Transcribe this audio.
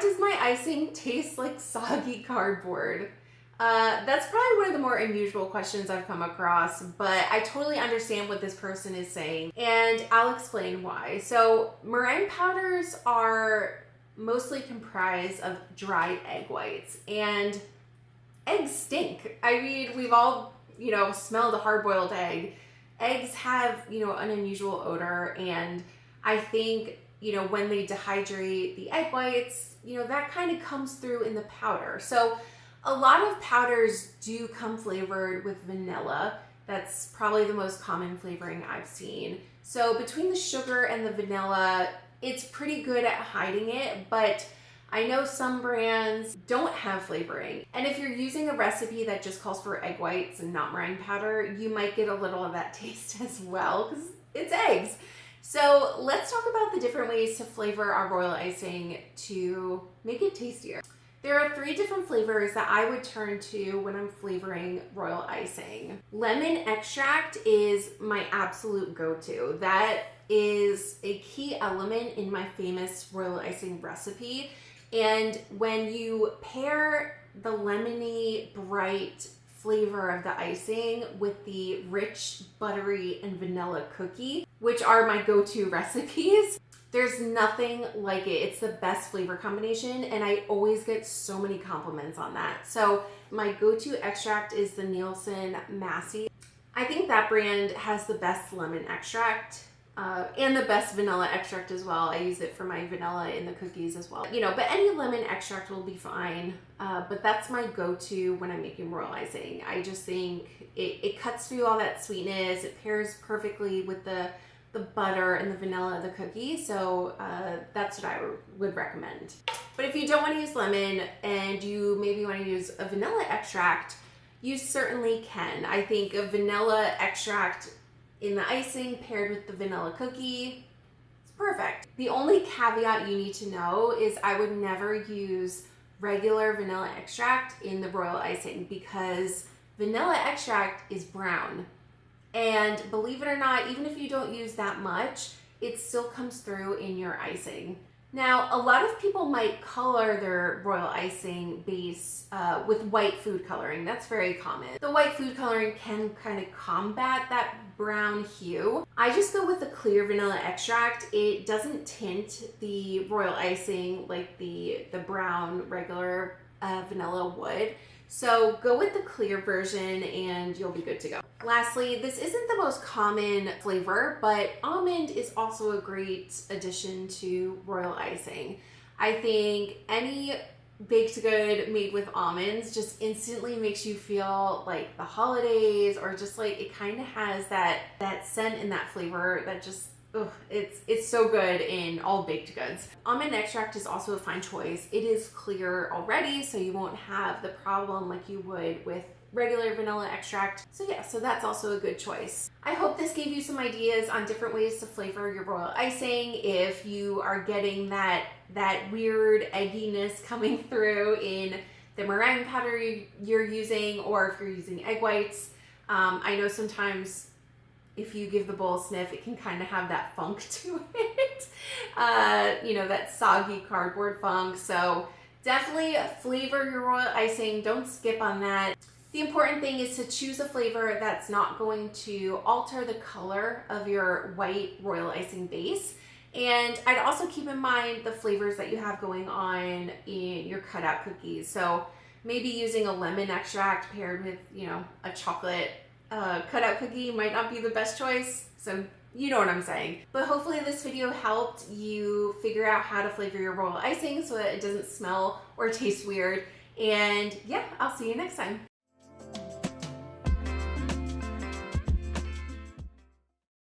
does my icing taste like soggy cardboard? That's probably one of the more unusual questions I've come across, but I totally understand what this person is saying, and I'll explain why. So meringue powders are mostly comprised of dried egg whites, and eggs stink. I mean, we've all, smelled a hard-boiled egg. Eggs have, an unusual odor, and I think, when they dehydrate the egg whites, that kind of comes through in the powder. So a lot of powders do come flavored with vanilla. That's probably the most common flavoring I've seen. So between the sugar and the vanilla, it's pretty good at hiding it, but I know some brands don't have flavoring. And if you're using a recipe that just calls for egg whites and not meringue powder, you might get a little of that taste as well, because it's eggs. So let's talk about the different ways to flavor our royal icing to make it tastier. There are 3 different flavors that I would turn to when I'm flavoring royal icing. Lemon extract is my absolute go-to. That is a key element in my famous royal icing recipe. And when you pair the lemony, bright flavor of the icing with the rich, buttery, and vanilla cookie, which are my go-to recipes, there's nothing like it. It's the best flavor combination, and I always get so many compliments on that. So my go-to extract is the Nielsen Massey. I think that brand has the best lemon extract and the best vanilla extract as well. I use it for my vanilla in the cookies as well. But any lemon extract will be fine. But that's my go-to when I'm making royal icing. I just think it cuts through all that sweetness. It pairs perfectly with the butter and the vanilla of the cookie. So that's what I would recommend. But if you don't want to use lemon and you maybe want to use a vanilla extract, you certainly can. I think a vanilla extract in the icing paired with the vanilla cookie, it's perfect. The only caveat you need to know is I would never use regular vanilla extract in the royal icing, because vanilla extract is brown. And believe it or not, even if you don't use that much, it still comes through in your icing. Now, a lot of people might color their royal icing base with white food coloring. That's very common. The white food coloring can kind of combat that brown hue. I just go with the clear vanilla extract. It doesn't tint the royal icing like the brown regular vanilla would. So go with the clear version and you'll be good to go. Lastly, this isn't the most common flavor, but almond is also a great addition to royal icing. I think any baked good made with almonds just instantly makes you feel like the holidays, or just like it kind of has that scent and that flavor that just, it's so good in all baked goods. Almond extract is also a fine choice. It is clear already, so you won't have the problem like you would with regular vanilla extract. So yeah, so that's also a good choice. I hope this gave you some ideas on different ways to flavor your royal icing. If you are getting that weird egginess coming through in the meringue powder you're using, or if you're using egg whites. I know sometimes if you give the bowl a sniff, it can kind of have that funk to it, that soggy cardboard funk. So definitely flavor your royal icing. Don't skip on that. The important thing is to choose a flavor that's not going to alter the color of your white royal icing base. And I'd also keep in mind the flavors that you have going on in your cutout cookies. So maybe using a lemon extract paired with, a chocolate cutout cookie might not be the best choice. So you know what I'm saying. But hopefully this video helped you figure out how to flavor your royal icing so that it doesn't smell or taste weird. And yeah, I'll see you next time.